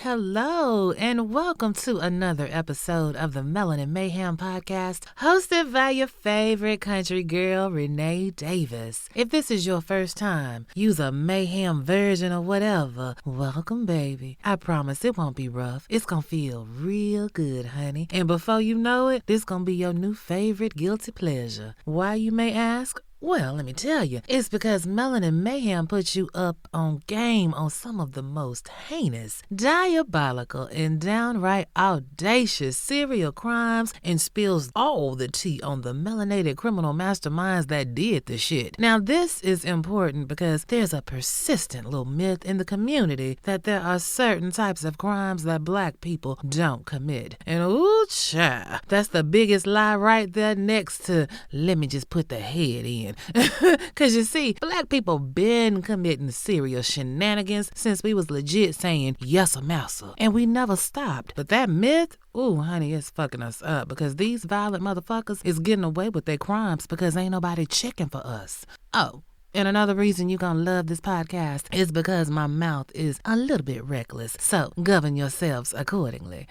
Hello, and welcome to another episode of the Melanin Mayhem podcast, hosted by your favorite country girl, Renee Davis. If this is your first time, use a Mayhem version or whatever, welcome, baby. I promise it won't be rough. It's gonna feel real good, honey. And before you know it, this gonna be your new favorite guilty pleasure. Why, you may ask? Well, let me tell you, it's because Melanin Mayhem puts you up on game on some of the most heinous, diabolical, and downright audacious serial crimes and spills all the tea on the melanated criminal masterminds that did the shit. Now, this is important because there's a persistent little myth in the community that there are certain types of crimes that black people don't commit. And ooh, child, that's the biggest lie right there next to, let me just put the head in. Because you see, black people been committing serial shenanigans since we was legit saying yes or massa, and we never stopped. But that myth, ooh, honey, it's fucking us up because these violent motherfuckers is getting away with their crimes because ain't nobody checking for us. Oh, and another reason you're gonna love this podcast is because my mouth is a little bit reckless, so govern yourselves accordingly.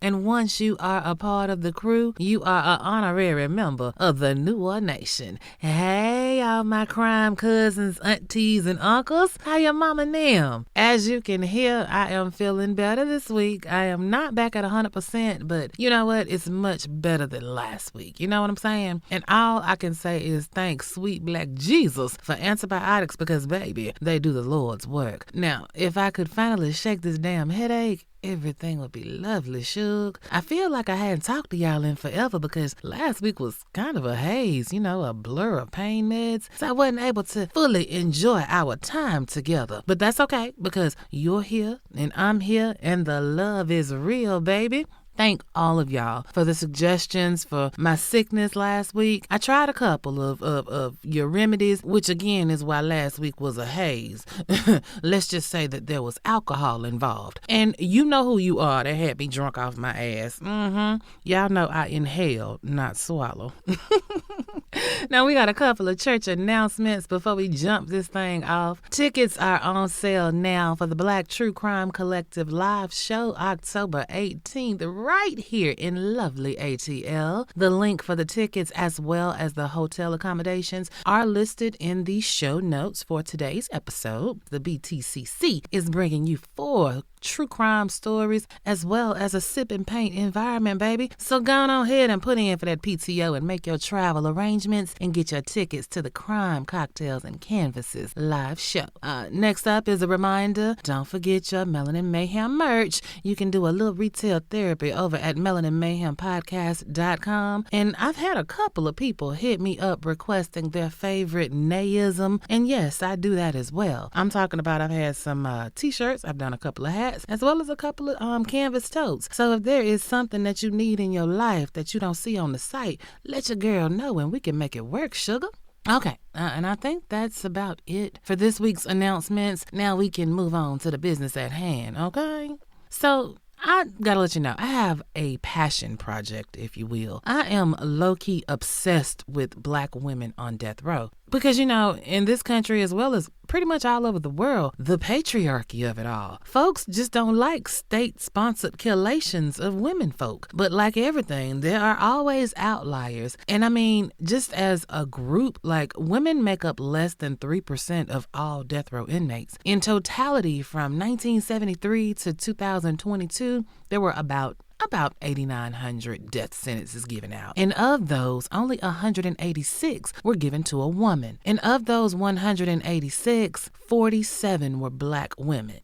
And once you are a part of the crew, you are an honorary member of the newer nation. Hey, all my crime cousins, aunties, and uncles, how your mama and them? As you can hear, I am feeling better this week. I am not back at 100%, but you know what? It's much better than last week. You know what I'm saying? And all I can say is thanks, sweet black Jesus, for antibiotics because, baby, they do the Lord's work. Now, if I could finally shake this damn headache, everything would be lovely, Suge. I feel like I hadn't talked to y'all in forever because last week was kind of a haze, a blur of pain meds. So I wasn't able to fully enjoy our time together. But that's okay because you're here and I'm here and the love is real, baby. Thank all of y'all for the suggestions for my sickness last week. I tried a couple of your remedies, which again is why last week was a haze. Let's just say that there was alcohol involved. And you know who you are that had me drunk off my ass. Y'all know I inhale, not swallow. Now, we got a couple of church announcements before we jump this thing off. Tickets are on sale now for the Black True Crime Collective live show October 18th right here in lovely ATL. The link for the tickets as well as the hotel accommodations are listed in the show notes for today's episode. The BTCC is bringing you 4 true crime stories as well as a sip and paint environment, baby. So go on ahead and put in for that PTO and make your travel arrangements and get your tickets to the Crime Cocktails and Canvases live show. Next up is a reminder, don't forget your Melanin Mayhem merch. You can do a little retail therapy over at melaninmayhempodcast.com. And I've had a couple of people hit me up requesting their favorite nayism. And yes, I do that as well. I'm talking about I've had some t-shirts, I've done a couple of hats, as well as a couple of canvas totes. So if there is something that you need in your life that you don't see on the site, let your girl know and we can make it work, sugar. Okay, and I think that's about it for this week's announcements. Now we can move on to the business at hand, okay? So I gotta let you know, I have a passion project, if you will. I am low-key obsessed with black women on death row. Because, in this country as well as pretty much all over the world, the patriarchy of it all. Folks just don't like state-sponsored killations of women folk. But like everything, there are always outliers. And I mean, just as a group, women make up less than 3% of all death row inmates. In totality, from 1973 to 2022, there were about 8,900 death sentences given out. And of those, only 186 were given to a woman. And of those 186, 47 were black women.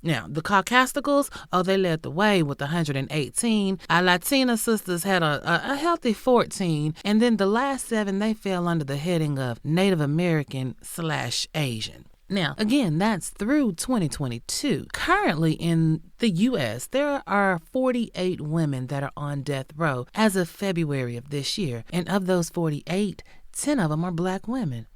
Now, the Caucasticals, they led the way with 118. Our Latina sisters had a healthy 14. And then the last 7, they fell under the heading of Native American/Asian. Now, again, that's through 2022. Currently in the U.S., there are 48 women that are on death row as of February of this year. And of those 48, 10 of them are black women.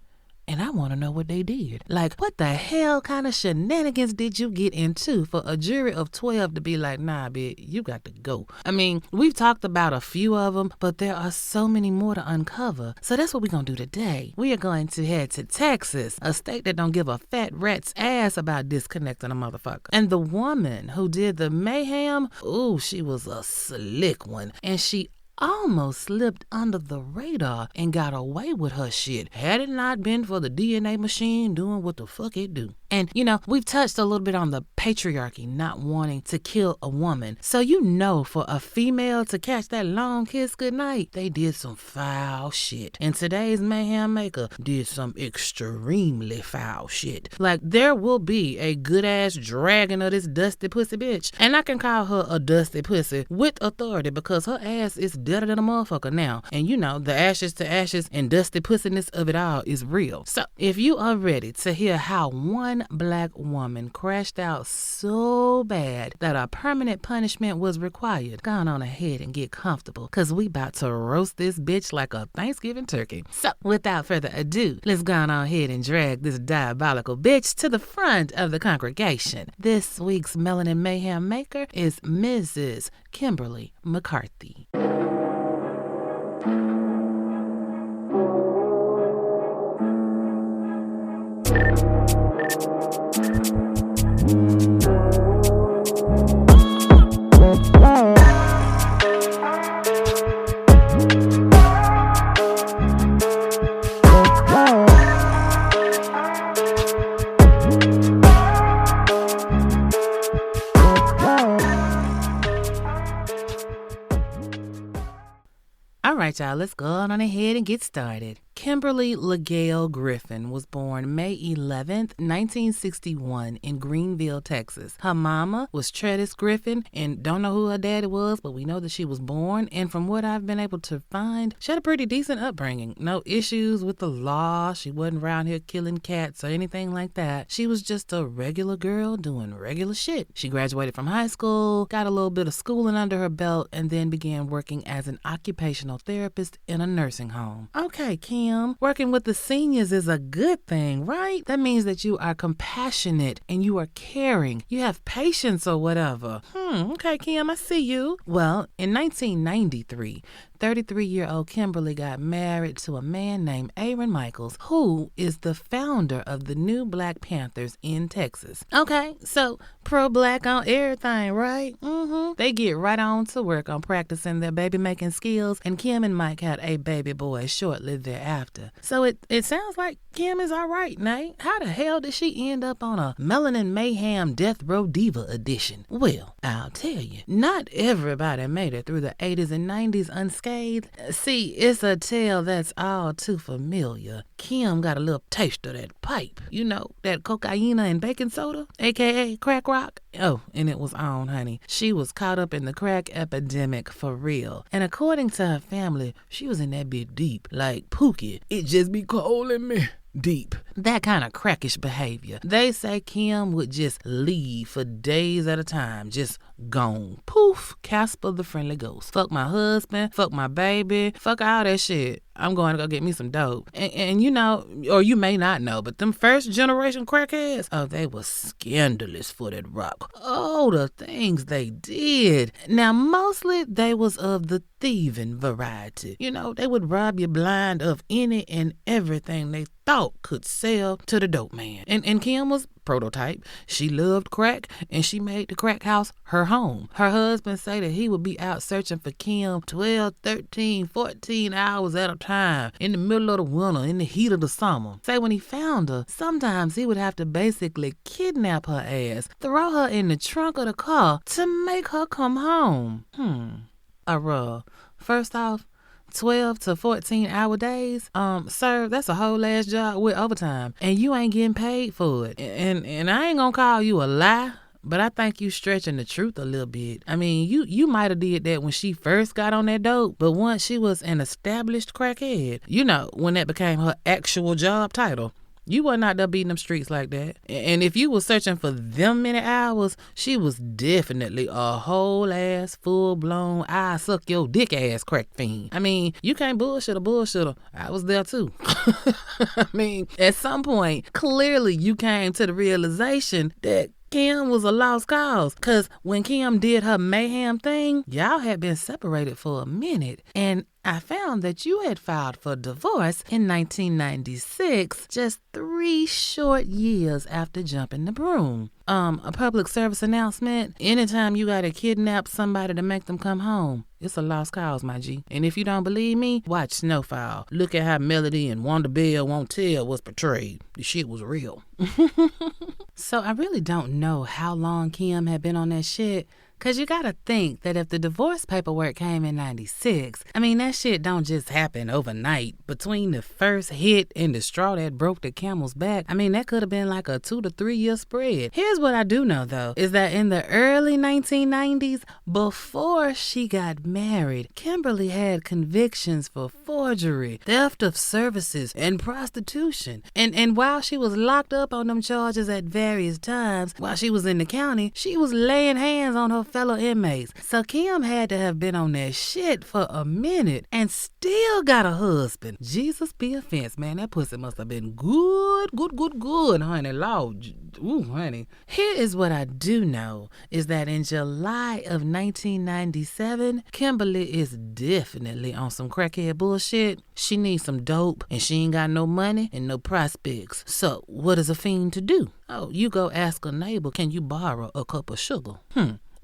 And I want to know what they did. Like, what the hell kind of shenanigans did you get into for a jury of 12 to be like, nah, bitch, you got to go? I mean, we've talked about a few of them, but there are so many more to uncover. So that's what we're going to do today. We are going to head to Texas, a state that don't give a fat rat's ass about disconnecting a motherfucker. And the woman who did the mayhem, ooh, she was a slick one. And she almost slipped under the radar and got away with her shit had it not been for the DNA machine doing what the fuck it do. And, we've touched a little bit on the patriarchy not wanting to kill a woman. So, for a female to catch that long kiss goodnight, they did some foul shit. And today's mayhem maker did some extremely foul shit. Like, there will be a good-ass dragon of this dusty pussy bitch. And I can call her a dusty pussy with authority because her ass is deader than a motherfucker now. And, the ashes to ashes and dusty pussiness of it all is real. So, if you are ready to hear how one black woman crashed out so bad that a permanent punishment was required, go on ahead and get comfortable because we about to roast this bitch like a Thanksgiving turkey. So without further ado, let's go on ahead and drag this diabolical bitch to the front of the congregation. This week's Melanin Mayhem maker is Mrs. Kimberly McCarthy. All right, y'all, let's go on ahead and get started. Kimberly LaGale Griffin was born May 11th, 1961 in Greenville, Texas. Her mama was Tredis Griffin, and don't know who her daddy was, but we know that she was born, and from what I've been able to find, she had a pretty decent upbringing. No issues with the law. She wasn't around here killing cats or anything like that. She was just a regular girl doing regular shit. She graduated from high school, got a little bit of schooling under her belt, and then began working as an occupational therapist in a nursing home. Okay, Kim, working with the seniors is a good thing, right? That means that you are compassionate and you are caring. You have patience or whatever. Okay, Kim, I see you. Well, in 1993, 33-year-old Kimberly got married to a man named Aaron Michaels, who is the founder of the new Black Panthers in Texas. Okay, so pro-black on everything, right? They get right on to work on practicing their baby-making skills, and Kim and Mike had a baby boy shortly thereafter. So it sounds like Kim is all right, Nate. How the hell did she end up on a Melanin Mayhem Death Row Diva edition? Well, I'll tell you, not everybody made it through the 80s and 90s unscathed. See, it's a tale that's all too familiar. Kim got a little taste of that pipe. That cocaine and baking soda, aka crack rock. Oh, and it was on, honey. She was caught up in the crack epidemic for real. And according to her family, she was in that bit deep, like Pookie. It just be calling me deep. That kind of crackish behavior. They say Kim would just leave for days at a time, just gone. Poof, Casper the Friendly Ghost. Fuck my husband, fuck my baby, fuck all that shit. I'm going to go get me some dope. And or you may not know, but them first generation crackheads, oh, they were scandalous for that rock. Oh, the things they did. Now, mostly they was of the thieving variety. They would rob you blind of any and everything they thought could sell to the dope man. And Kim was prototype. She loved crack, and she made the crack house her home. Her husband say that he would be out searching for Kim 12, 13, 14 hours at a time in the middle of the winter, in the heat of the summer. Say when he found her, sometimes he would have to basically kidnap her ass, throw her in the trunk of the car to make her come home. First off, 12 to 14 hour days, sir, that's a whole ass job with overtime, and you ain't getting paid for it. And I ain't gonna call you a lie, but I think you stretching the truth a little bit. I mean, you might have did that when she first got on that dope, but once she was an established crackhead, when that became her actual job title, You wasn't out there beating them streets like that. And if you was searching for them many hours, she was definitely a whole ass, full-blown, I suck your dick ass crack fiend. I mean, you can't bullshit a bullshitter. I was there too. I mean, at some point, clearly you came to the realization that Kim was a lost cause, because when Kim did her Mayhem thing, y'all had been separated for a minute, and I found that you had filed for divorce in 1996, just 3 short years after jumping the broom. A public service announcement: anytime you gotta kidnap somebody to make them come home, it's a lost cause, my G. And if you don't believe me, watch Snowfall. Look at how Melody and Wanda Bell Won't Tell was portrayed. The shit was real. So I really don't know how long Kim had been on that shit, because you gotta think that if the divorce paperwork came in 96, I mean, that shit don't just happen overnight. Between the first hit and the straw that broke the camel's back, I mean, that could have been like a 2 to 3 year spread. Here's what I do know, though, is that in the early 1990s, before she got married, Kimberly had convictions for forgery, theft of services, and prostitution. And while she was locked up on them charges at various times, while she was in the county, she was laying hands on her fellow inmates. So Kim had to have been on that shit for a minute and still got a husband. Jesus be offense, man. That pussy must have been good, honey. Lord, ooh, honey. Here is what I do know, is that in July of 1997, Kimberly is definitely on some crackhead bullshit. She needs some dope, and she ain't got no money and no prospects. So what is a fiend to do? Oh, you go ask a neighbor, can you borrow a cup of sugar?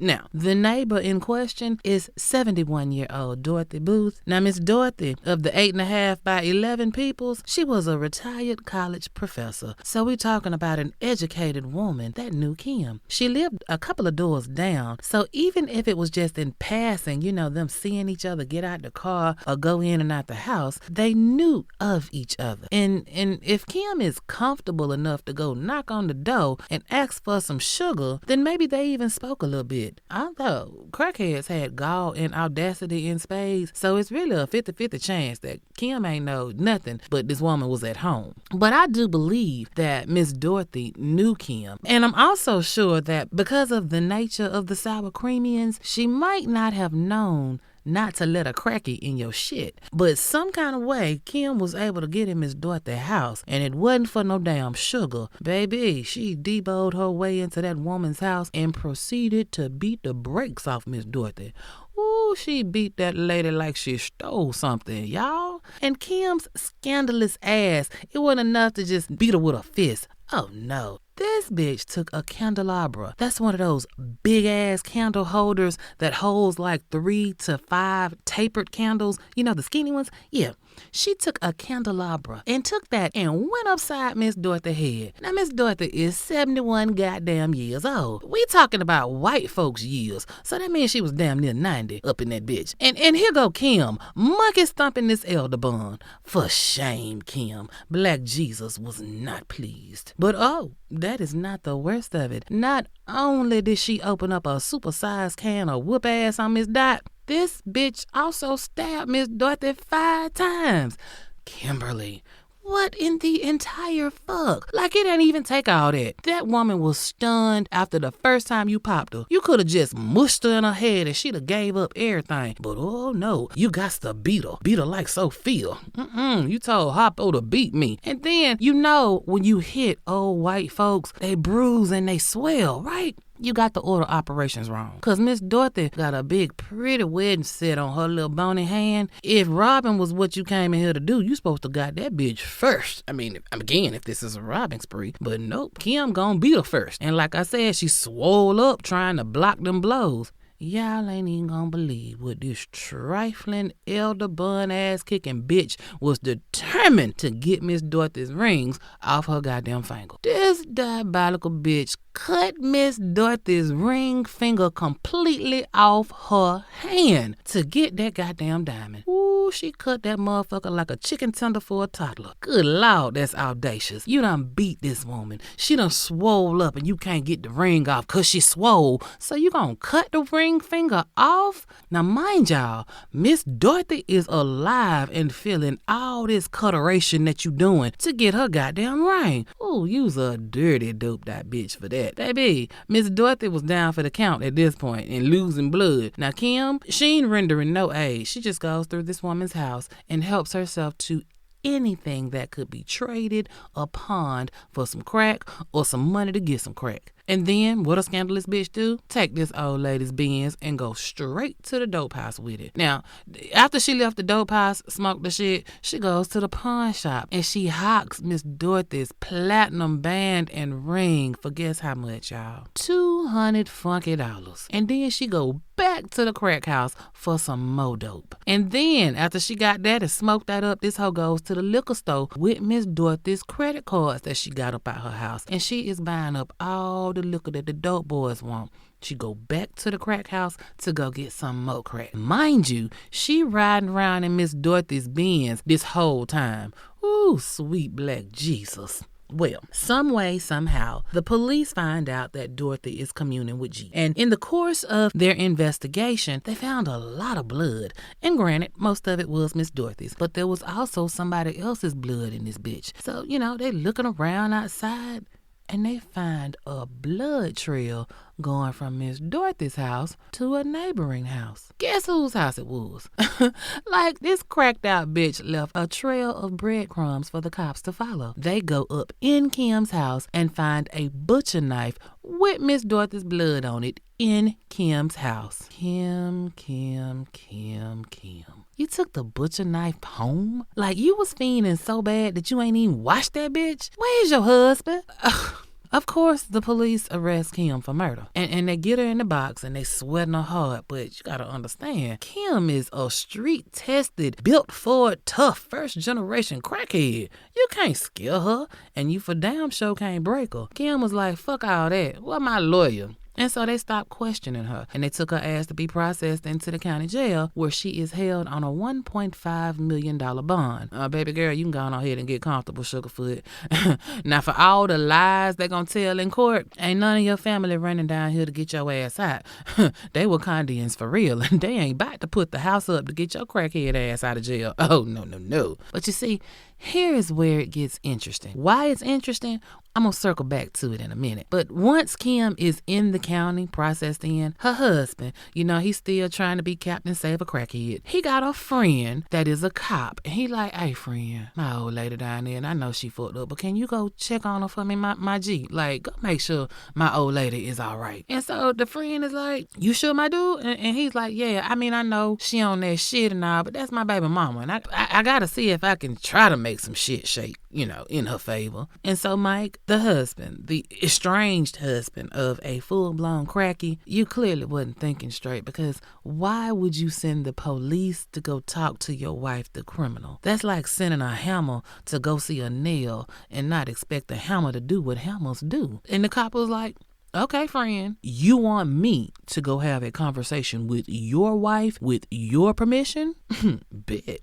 Now, the neighbor in question is 71-year-old Dorothy Booth. Now, Miss Dorothy, of the 8.5 by 11 peoples, she was a retired college professor. So we're talking about an educated woman that knew Kim. She lived a couple of doors down. So even if it was just in passing, you know, them seeing each other get out the car or go in and out the house, they knew of each other. And if Kim is comfortable enough to go knock on the door and ask for some sugar, then maybe they even spoke a little bit. Although crackheads had gall and audacity in spades, so it's really a 50-50 chance that Kim ain't know nothing but this woman was at home. But I do believe that Miss Dorothy knew Kim. And I'm also sure that because of the nature of the sour creamians, she might not have known not to let a cracky in your shit. But some kind of way, Kim was able to get in Miss Dorothy's house, and it wasn't for no damn sugar. Baby, she deboed her way into that woman's house and proceeded to beat the brakes off Miss Dorothy. Ooh, she beat that lady like she stole something, y'all. And Kim's scandalous ass, it wasn't enough to just beat her with a fist. Oh no. This bitch took a candelabra. That's one of those big ass candle holders that holds like 3 to 5 tapered candles. You know, the skinny ones? Yeah. She took a candelabra and took that and went upside Miss Dorothy's head. Now, Miss Dorothy is 71 goddamn years old. We talking about white folks' years. So that means she was damn near 90 up in that bitch. And here go Kim, monkey stomping this elderbun. For shame, Kim. Black Jesus was not pleased. But oh, that is not the worst of it. Not only did she open up a supersized can of whoop ass on Miss Dot, this bitch also stabbed Miss Dorothy 5 times. Kimberly, what in the entire fuck? Like, it didn't even take all that. That woman was stunned after the first time you popped her. You could have just mushed her in her head and she'd have gave up everything. But oh no, you got to beat her. Beat her like Sophia. You told Hoppo to beat me. And then, you know, when you hit old white folks, they bruise and they swell, right? You got the order operations wrong. Because Miss Dorothy got a big, pretty wedding set on her little bony hand. If robbing was what you came in here to do, you supposed to got that bitch first. I mean, again, if this is a robbing spree. But nope, Kim gonna beat her first. And like I said, she swole up trying to block them blows. Y'all ain't even gonna believe what this trifling elderbun ass kicking bitch was determined to get Miss Dorothy's rings off her goddamn finger. This diabolical bitch cut Miss Dorothy's ring finger completely off her hand to get that goddamn diamond. Ooh, Ooh, she cut that motherfucker like a chicken tender for a toddler. Good Lord, that's audacious. You done beat this woman. She done swole up and you can't get the ring off because she swole. So you gonna cut the ring finger off? Now mind y'all, Miss Dorothy is alive and feeling all this cutteration that you doing to get her goddamn ring. Ooh, you's a dirty dope that bitch for that. Baby, Miss Dorothy was down for the count at this point and losing blood. Now Kim, she ain't rendering no aid. She just goes through this woman's house and helps herself to anything that could be traded or pawned for some crack or some money to get some crack. And then what a scandalous bitch do? Take this old lady's Benz and go straight to the dope house with it. Now, after she left the dope house, smoked the shit, she goes to the pawn shop and she hawks Miss Dorothy's platinum band and ring for guess how much, y'all? $200 funky. And then she go back to the crack house for some more dope. And then after she got that and smoked that up, this hoe goes to the liquor store with Miss Dorothy's credit cards that she got up at her house. And she is buying up all the liquor that the dope boys want. She go back to the crack house to go get some more crack. Mind you, she riding around in Miss Dorothy's Benz this whole time. Ooh, sweet black Jesus. Well, some way, somehow, the police find out that Dorothy is communing with G. And in the course of their investigation, they found a lot of blood. And granted, most of it was Miss Dorothy's, but there was also somebody else's blood in this bitch. So, they looking around outside and they find a blood trail going from Miss Dorothy's house to a neighboring house. Guess whose house it was? Like, this cracked out bitch left a trail of breadcrumbs for the cops to follow. They go up in Kim's house and find a butcher knife with Miss Dorothy's blood on it in Kim's house. Kim. You took the butcher knife home? Like, you was fiending so bad that you ain't even washed that bitch? Where's your husband? Of course, the police arrest Kim for murder. And they get her in the box and they sweating her hard. But you gotta understand, Kim is a street-tested, built-for, tough, first-generation crackhead. You can't scare her, and you for damn sure can't break her. Kim was like, fuck all that. What my lawyer? And so they stopped questioning her, and they took her ass to be processed into the county jail, where she is held on a $1.5 million bond. Baby girl, you can go on ahead and get comfortable, Sugarfoot. Now, for all the lies they gonna tell in court, ain't none of your family running down here to get your ass out. They were Condians for real, and they ain't about to put the house up to get your crackhead ass out of jail. Oh, no. But you see, here is where it gets interesting. Why it's interesting? I'm gonna circle back to it in a minute. But once Kim is in the county, processed in, her husband, he's still trying to be Captain Save a Crackhead. He got a friend that is a cop. And he like, hey friend, my old lady down there, and I know she fucked up, but can you go check on her for me, my G? Like, go make sure my old lady is all right. And so the friend is like, you sure, my dude? And he's like, yeah, I know she on that shit and all, but that's my baby mama. And I gotta see if I can try to make some shit shake, in her favor. And so Mike, the husband, the estranged husband of a full-blown cracky, you clearly wasn't thinking straight, because why would you send the police to go talk to your wife, the criminal? That's like sending a hammer to go see a nail and not expect the hammer to do what hammers do. And the cop was like, okay, friend, you want me to go have a conversation with your wife with your permission? Bet.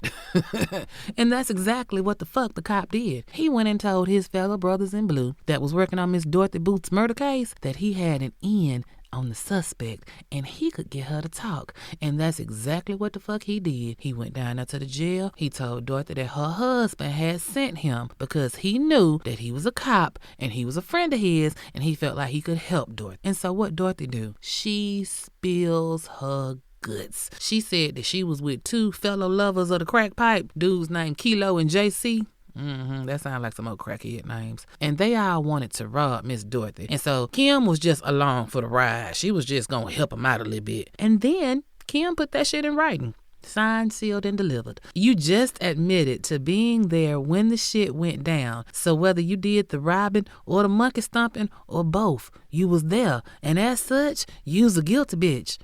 And that's exactly what the fuck the cop did. He went and told his fellow brothers in blue that was working on Miss Dorothy Booth's murder case that he had an in on the suspect and he could get her to talk. And that's exactly what the fuck he did. He went down there to the jail. He told Dorothy that her husband had sent him because he knew that he was a cop and he was a friend of his and he felt like he could help Dorothy. And so what Dorothy do? She spills her guts. She said that she was with two fellow lovers of the crack pipe, dudes named Kilo and JC. That sounds like some old crackhead names. And they all wanted to rob Miss Dorothy. And so Kim was just along for the ride. She was just gonna help him out a little bit. And then Kim put that shit in writing. Signed, sealed, and delivered. You just admitted to being there when the shit went down. So whether you did the robbing or the monkey stomping or both, You was there, and as such, you's a guilty bitch.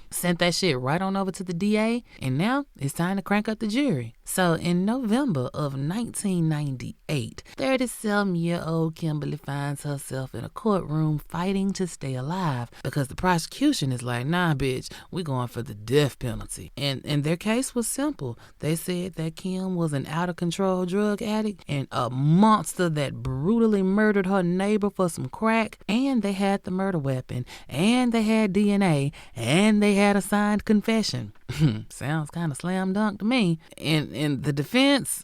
Sent that shit right on over to the DA, and now it's time to crank up the jury. So in November of 1998, 37-year-old Kimberly finds herself in a courtroom fighting to stay alive because the prosecution is like, nah, bitch, we're going for the death penalty. And their case was simple. They said that Kim was an out-of-control drug addict and a monster that brutally murdered her neighbor for some crack, and they had the murder weapon, and they had DNA, and they had a signed confession. Sounds kind of slam dunk to me. And the defense,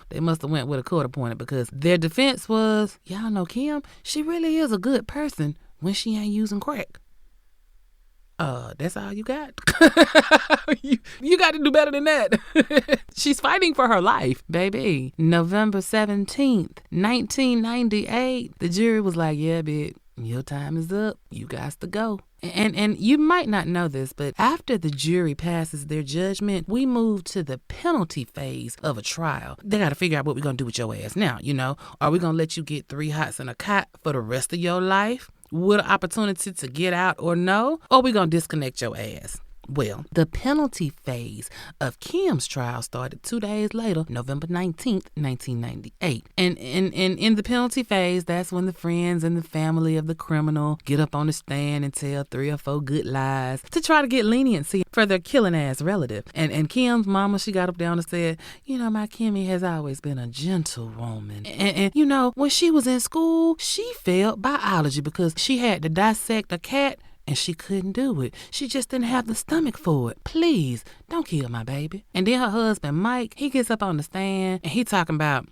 they must have went with a court appointed, because their defense was, y'all know Kim, she really is a good person when she ain't using crack. That's all you got? you got to do better than that. She's fighting for her life, baby. November 17th, 1998, the jury was like, yeah, bitch, your time is up. You got to go. And you might not know this, but after the jury passes their judgment, we move to the penalty phase of a trial. They got to figure out what we're going to do with your ass now, Are we going to let you get 3 hots and a cot for the rest of your life with an opportunity to get out or no? Or we going to disconnect your ass? Well, the penalty phase of Kim's trial started 2 days later, November 19th, 1998. And in the penalty phase, that's when the friends and the family of the criminal get up on the stand and tell 3 or 4 good lies to try to get leniency for their killing ass relative. And Kim's mama, she got up down and said, my Kimmy has always been a gentle woman. And when she was in school, she failed biology because she had to dissect a cat, and she couldn't do it. She just didn't have the stomach for it. Please, don't kill my baby. And then her husband, Mike, he gets up on the stand and he talking about,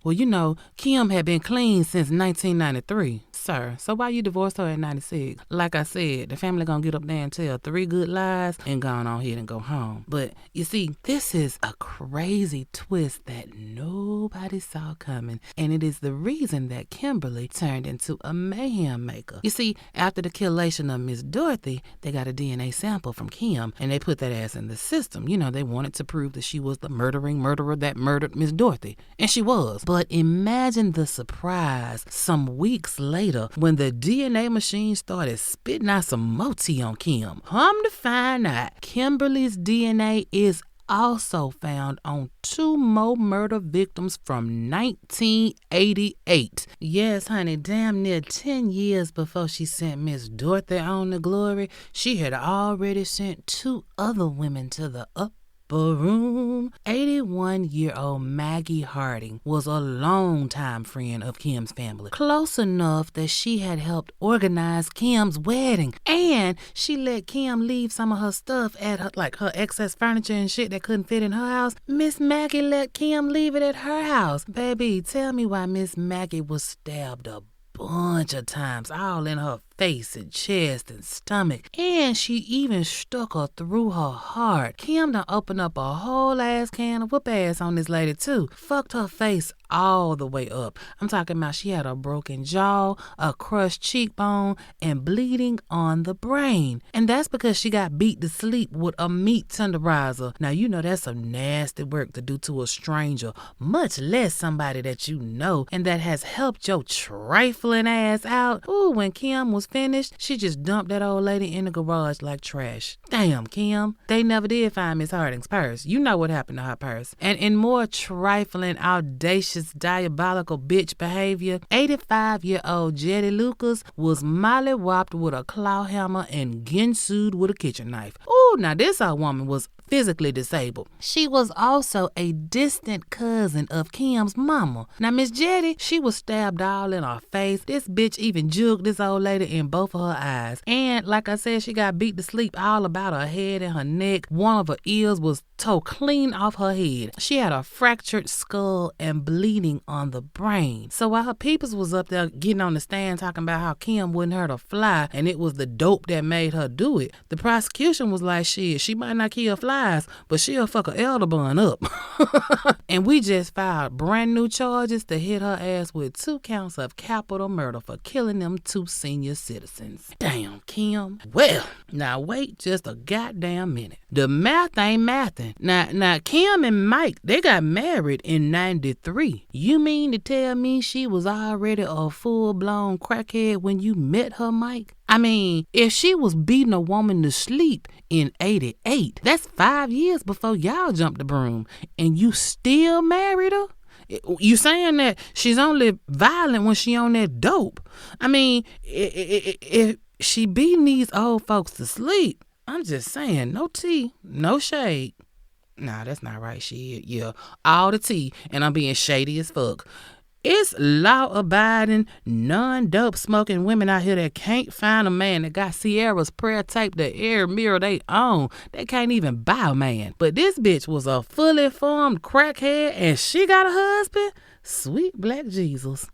Kim had been clean since 1993. Sir, so why you divorced her at 96? Like I said, the family gonna get up there and tell 3 good lies and go on ahead and go home. But you see, this is a crazy twist that nobody saw coming. And it is the reason that Kimberly turned into a mayhem maker. You see, after the killation of Miss Dorothy, they got a DNA sample from Kim, and they put that ass in the system. They wanted to prove that she was the murderer that murdered Miss Dorothy. And she was. But imagine the surprise some weeks later when the DNA machine started spitting out some moti on Kim. Come to find out, Kimberly's DNA is also found on 2 more murder victims from 1988. Yes, honey, damn near 10 years before she sent Miss Dorothy on to glory, she had already sent 2 other women to the upper room. 81-year-old Maggie Harding was a longtime friend of Kim's family, close enough that she had helped organize Kim's wedding, and she let Kim leave some of her stuff at her excess furniture and shit that couldn't fit in her house. Miss Maggie let Kim leave it at her house. Baby, tell me why Miss Maggie was stabbed a bunch of times, all in her face and chest and stomach, and she even stuck her through her heart. Kim done opened up a whole ass can of whoop ass on this lady too. Fucked her face all the way up. I'm talking about she had a broken jaw, a crushed cheekbone, and bleeding on the brain. And that's because she got beat to sleep with a meat tenderizer. Now that's some nasty work to do to a stranger, much less somebody that you know and that has helped your trifling ass out. Ooh, when Kim was finished, she just dumped that old lady in the garage like trash. Damn, Kim. They never did find Miss Harding's purse. You know what happened to her purse. And in more trifling, audacious, diabolical bitch behavior, 85-year-old Jetty Lucas was mollywopped with a claw hammer and ginsued with a kitchen knife. Ooh, now this old woman was physically disabled. She was also a distant cousin of Kim's mama. Now, Miss Jetty, she was stabbed all in her face. This bitch even juked this old lady in both of her eyes. And like I said, she got beat to sleep all about her head and her neck. One of her ears was tore clean off her head. She had a fractured skull and bleeding on the brain. So while her peoples was up there getting on the stand talking about how Kim wouldn't hurt a fly and it was the dope that made her do it, the prosecution was like, shit, she might not kill flies, wise, but she'll fuck a elderbun up. And we just filed brand new charges to hit her ass with 2 counts of capital murder for killing them 2 senior citizens. Damn, Kim. Well, now wait just a goddamn minute. The math ain't mathin'. Now Kim and Mike, they got married in 93. You mean to tell me she was already a full-blown crackhead when you met her, Mike? I mean, if she was beating a woman to sleep in 88, that's 5 years before y'all jumped the broom, and you still married her? You saying that she's only violent when she on that dope? I mean, if she beating these old folks to sleep, I'm just saying, no tea, no shade. Nah, that's not right, shit. Yeah, all the tea, and I'm being shady as fuck. It's law-abiding, non-dope smoking women out here that can't find a man that got Sierra's prayer tape, the air mirror they own. They can't even buy a man. But this bitch was a fully formed crackhead and she got a husband? Sweet black Jesus.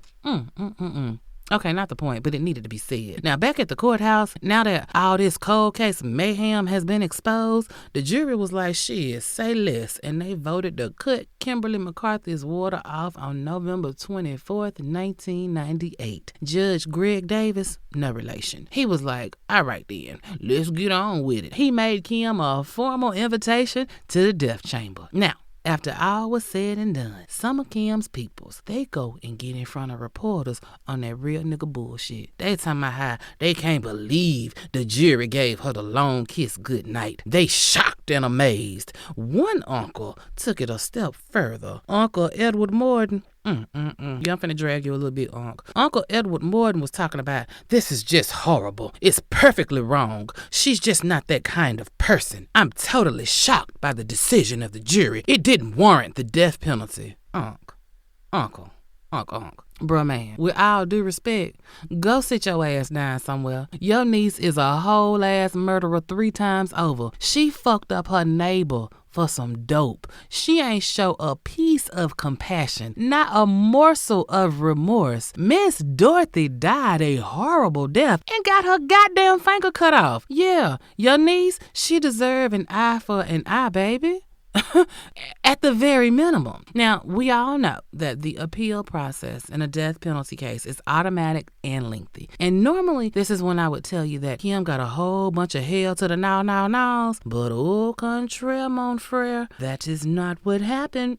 Okay, not the point, but it needed to be said. Now, back at the courthouse, now that all this cold case mayhem has been exposed, the jury was like, shit, say less, and they voted to cut Kimberly McCarthy's water off on November 24th, 1998. Judge Greg Davis, no relation. He was like, all right then, let's get on with it. He made Kim a formal invitation to the death chamber. Now, after all was said and done, some of Kim's peoples, they go and get in front of reporters on that real nigga bullshit. They talking about how they can't believe the jury gave her the long kiss goodnight. They shocked and amazed. One uncle took it a step further. Uncle Edward Morden, Yeah, I'm finna drag you a little bit, Unc. Uncle Edward Morden was talking about, this is just horrible. It's perfectly wrong. She's just not that kind of person. I'm totally shocked by the decision of the jury. It didn't warrant the death penalty. Uncle. Bruh, man, with all due respect, go sit your ass down somewhere. Your niece is a whole ass murderer 3 times over. She fucked up her neighbor for some dope. She ain't show a piece of compassion, not a morsel of remorse. Miss Dorothy died a horrible death and got her goddamn finger cut off. Yeah, your niece, she deserve an eye for an eye, baby. At the very minimum. Now, we all know that the appeal process in a death penalty case is automatic and lengthy. And normally, this is when I would tell you that Kim got a whole bunch of hell to the nows. But au contraire, mon frere, that is not what happened.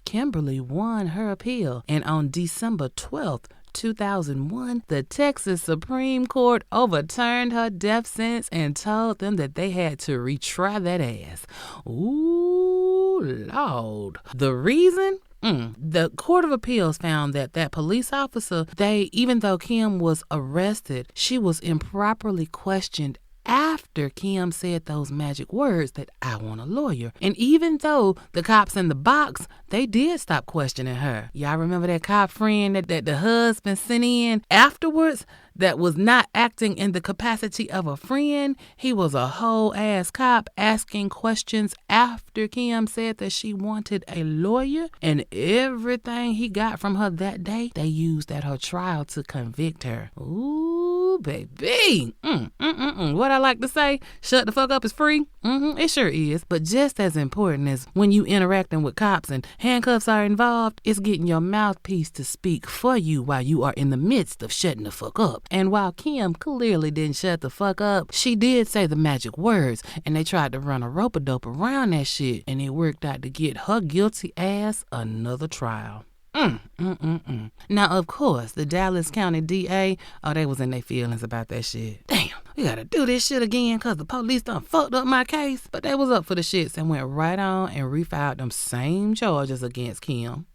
Kimberly won her appeal. And on December 12th, 2001, the Texas Supreme Court overturned her death sentence and told them that they had to retry that ass. Ooh, Lord. The reason? The Court of Appeals found that police officer, even though Kim was arrested, she was improperly questioned after Kim said those magic words that I want a lawyer. And even though the cops in the box, they did stop questioning her. Y'all remember that cop friend that the husband sent in afterwards that was not acting in the capacity of a friend? He was a whole ass cop asking questions after Kim said that she wanted a lawyer, and everything he got from her that day, they used at her trial to convict her. Ooh, baby. What I like to say, shut the fuck up is free. It sure is. But just as important as when you interacting with cops and handcuffs are involved, it's getting your mouthpiece to speak for you while you are in the midst of shutting the fuck up. And while Kim clearly didn't shut the fuck up, she did say the magic words, and they tried to run a rope-a-dope around that shit, and it worked out to get her guilty ass another trial. Now, of course, the Dallas County DA, they was in their feelings about that shit. Damn, we gotta do this shit again because the police done fucked up my case. But they was up for the shits and went right on and refiled them same charges against Kim.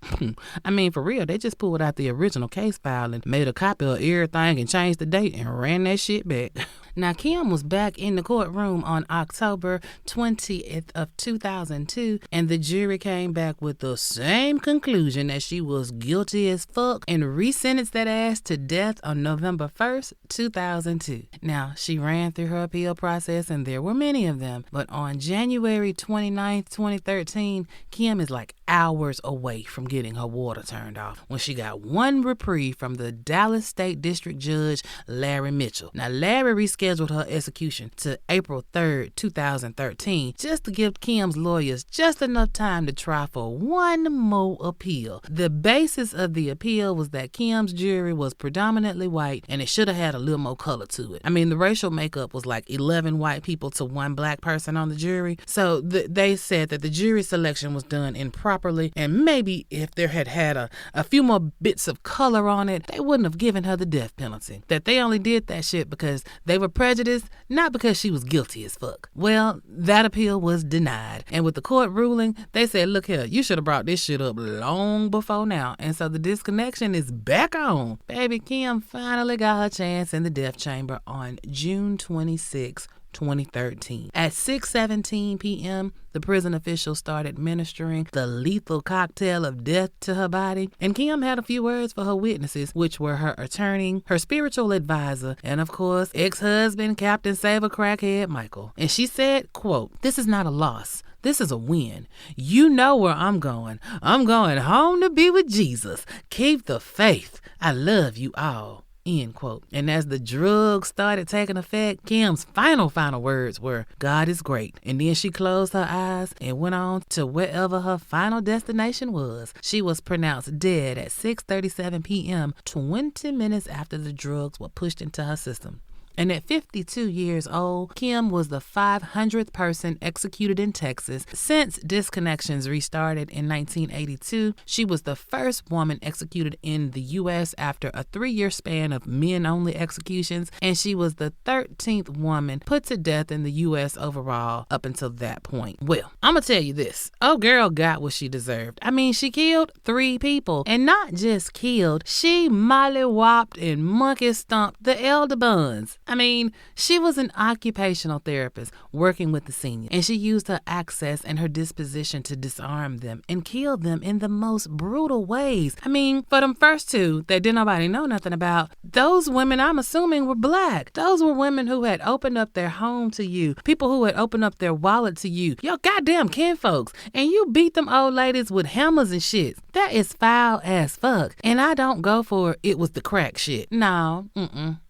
I mean, for real, they just pulled out the original case file and made a copy of everything and changed the date and ran that shit back. Now, Kim was back in the courtroom on October 20th of 2002, and the jury came back with the same conclusion that she was guilty as fuck and re-sentenced that ass to death on November 1st, 2002. Now, she ran through her appeal process, and there were many of them, but on January 29th, 2013, Kim is like hours away from getting her water turned off when she got one reprieve from the Dallas State District Judge, Larry Mitchell. Now, Larry rescheduled her execution to April 3rd, 2013, just to give Kim's lawyers just enough time to try for one more appeal. The basis of the appeal was that Kim's jury was predominantly white, and it should have had a little more color to it. I mean, the racial makeup was like 11 white people to one black person on the jury, so they said that the jury selection was done improperly, and maybe if there had a few more bits of color on it, they wouldn't have given her the death penalty. That they only did that shit because they were prejudiced, not because she was guilty as fuck. Well, that appeal was denied, and with the court ruling, they said, look here, you should have brought this shit up long before now, and so the disconnection is back on. Baby Kim finally got her chance in the death chamber on June 26, 2013. At 6:17 p.m., the prison officials started administering the lethal cocktail of death to her body, and Kim had a few words for her witnesses, which were her attorney, her spiritual advisor, and of course, ex-husband, Captain Saver Crackhead Michael. And she said, quote, "This is not a loss. This is a win. You know where I'm going. I'm going home to be with Jesus. Keep the faith. I love you all." End quote. And as the drugs started taking effect, Kim's final words were, "God is great." And then she closed her eyes and went on to wherever her final destination was. She was pronounced dead at 6:37 p.m., 20 minutes after the drugs were pushed into her system. And at 52 years old, Kim was the 500th person executed in Texas. Since disconnections restarted in 1982, she was the first woman executed in the U.S. after a 3-year span of men-only executions, and she was the 13th woman put to death in the U.S. overall up until that point. Well, I'm gonna tell you this. Oh, girl got what she deserved. I mean, she killed 3 people, and not just killed, she molly-whopped and monkey-stomped the elderbuns. I mean, she was an occupational therapist working with the seniors, and she used her access and her disposition to disarm them and kill them in the most brutal ways. I mean, for them first 2 that didn't nobody know nothing about, those women, I'm assuming, were black. Those were women who had opened up their home to you, people who had opened up their wallet to you, your goddamn kinfolks, and you beat them old ladies with hammers and shit. That is foul as fuck. And I don't go for it was the crack shit. No,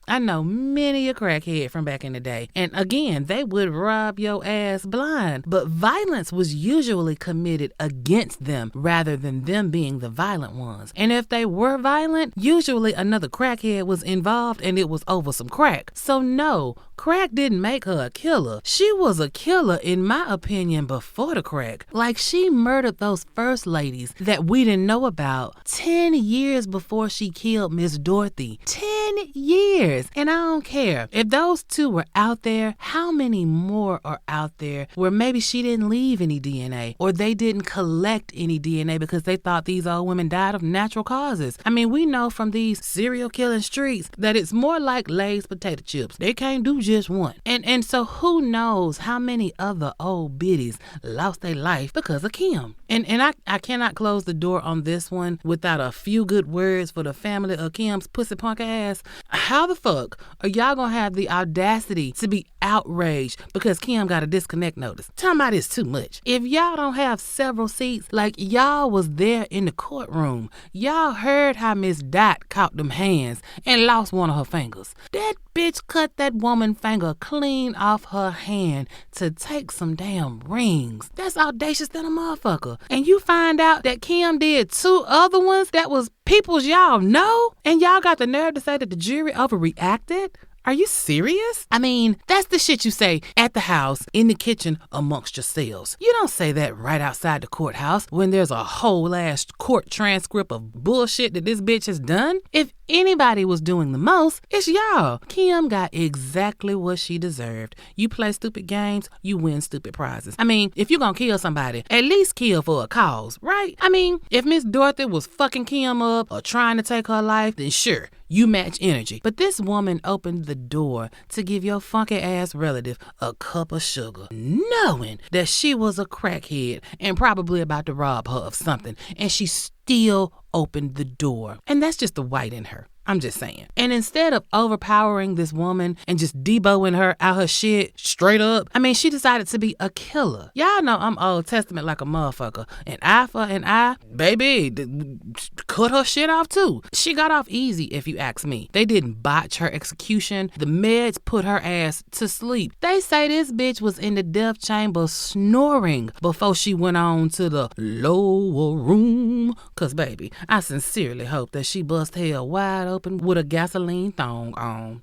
I know many a crackhead from back in the day. And again, they would rob your ass blind. But violence was usually committed against them rather than them being the violent ones. And if they were violent, usually another crackhead was involved and it was over some crack. So no, crack didn't make her a killer. She was a killer, in my opinion, before the crack. Like, she murdered those first ladies that we didn't know about 10 years before she killed Miss Dorothy. 10 years. And I don't care. If those 2 were out there, how many more are out there where maybe she didn't leave any DNA or they didn't collect any DNA because they thought these old women died of natural causes? I mean, we know from these serial killing streets that it's more like Lay's potato chips. They can't do just one. And so who knows how many other old biddies lost their life because of Kim. And I cannot close the door on this one without a few good words for the family of Kim's pussy punk ass. How the fuck are y'all gonna have the audacity to be outraged because Kim got a disconnect notice? Talking about it's too much. If y'all don't have several seats, like y'all was there in the courtroom, y'all heard how Miss Dot caught them hands and lost one of her fingers. That bitch cut that woman's finger clean off her hand to take some damn rings. That's audacious than a motherfucker. And you find out that Kim did 2 other ones that was peoples y'all know, and y'all got the nerve to say that the jury overreacted? Are you serious? I mean, that's the shit you say at the house, in the kitchen, amongst yourselves. You don't say that right outside the courthouse when there's a whole ass court transcript of bullshit that this bitch has done. If anybody was doing the most, it's y'all. Kim got exactly what she deserved. You play stupid games, you win stupid prizes. I mean, if you're gonna kill somebody, at least kill for a cause, right? I mean, if Miss Dorothy was fucking Kim up or trying to take her life, then sure, You match energy. But this woman opened the door to give your funky ass relative a cup of sugar, knowing that she was a crackhead and probably about to rob her of something. And she still opened the door. And that's just the white in her. I'm just saying. And instead of overpowering this woman and just deboing her out her shit straight up, she decided to be a killer. Y'all know I'm Old Testament like a motherfucker. An eye for an eye, baby, cut her shit off too. She got off easy if you ask me. They didn't botch her execution. The meds put her ass to sleep. They say this bitch was in the death chamber snoring before she went on to the lower room. Cause baby, I sincerely hope that she bust hell wide open with a gasoline thong on.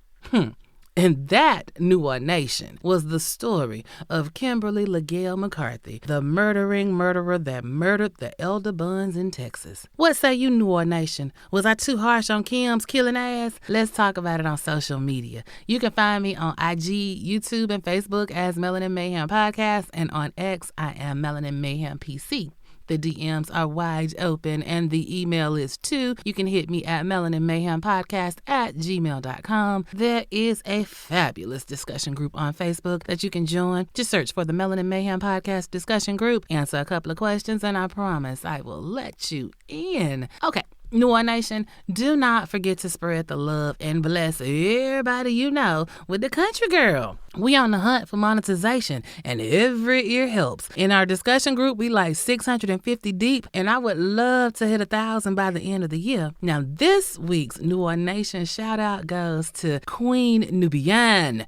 And that, New Orleans Nation, was the story of Kimberly McCarthy, the murdering murderer that murdered the elderbuns in Texas. What say you, New Orleans Nation? Was I too harsh on Kim's killing ass? Let's talk about it on social media. You can find me on IG, YouTube, and Facebook as Melanin Mayhem Podcast, and on X, I am Melanin Mayhem PC. The DMs are wide open and the email is too. You can hit me at melaninmayhempodcast@gmail.com. There is a fabulous discussion group on Facebook that you can join. Just search for the Melanin Mayhem Podcast discussion group. Answer a couple of questions and I promise I will let you in. Okay. New Orleans Nation, do not forget to spread the love and bless everybody you know with the country girl. We on the hunt for monetization and every ear helps. In our discussion group, we like 650 deep and I would love to hit 1,000 by the end of the year. Now this week's New Orleans Nation shout out goes to Queen Nubian!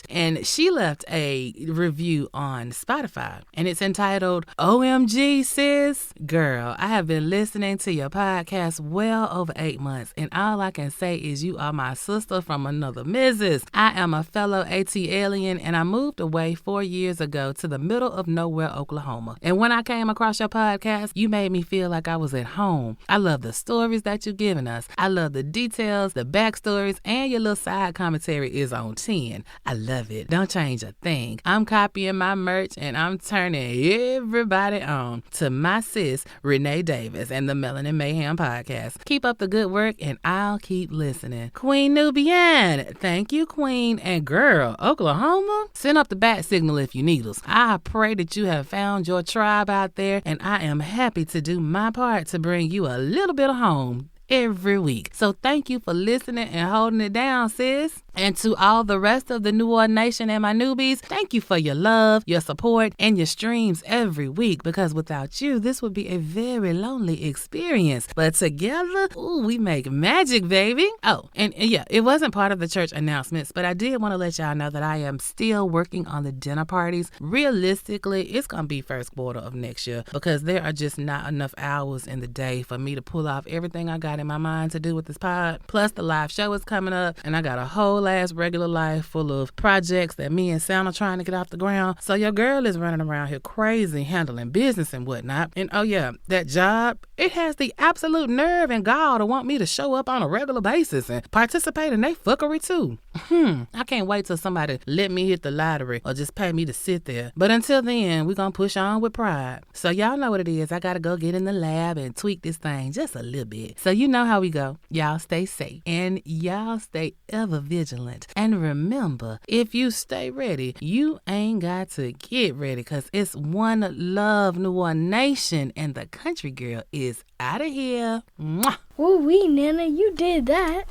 And she left a review on Spotify and it's entitled, OMG sis, girl, I have been listening to your podcast well over 8 months and all I can say is you are my sister from another Mrs. I am a fellow AT alien and I moved away 4 years ago to the middle of nowhere, Oklahoma. And when I came across your podcast, you made me feel like I was at home. I love the stories that you've given us. I love the details, the backstories, and your little side commentary is on 10. I love it. Don't change a thing. I'm copying my merch and I'm turning everybody on to my sis, Renee Davis, and the Melanin Mayhem Podcast. Keep up the good work and I'll keep listening. Queen Nubian, thank you, Queen. And girl, Oklahoma, send up the bat signal if you need us. I pray that you have found your tribe out there and I am happy to do my part to bring you a little bit of home every week. So thank you for listening and holding it down, sis. And to all the rest of the New Orleans Nation and my newbies, thank you for your love, your support, and your streams every week because without you, this would be a very lonely experience. But together, ooh, we make magic, baby. Oh, and yeah, it wasn't part of the church announcements, but I did want to let y'all know that I am still working on the dinner parties. Realistically, it's going to be first quarter of next year because there are just not enough hours in the day for me to pull off everything I got in my mind to do with this pod. Plus, the live show is coming up, and I got a whole ass regular life full of projects that me and Sam are trying to get off the ground. So your girl is running around here crazy, handling business and whatnot. And oh yeah, that job, it has the absolute nerve and gall to want me to show up on a regular basis and participate in their fuckery too. I can't wait till somebody let me hit the lottery or just pay me to sit there. But until then, we're gonna push on with pride. So y'all know what it is. I gotta go get in the lab and tweak this thing just a little bit. So you know how we go. Y'all stay safe and y'all stay ever vigilant. And remember, if you stay ready, you ain't got to get ready because it's one love, New Orleans Nation, and the country girl is out of here. Mwah. Woo-wee, Nana, you did that.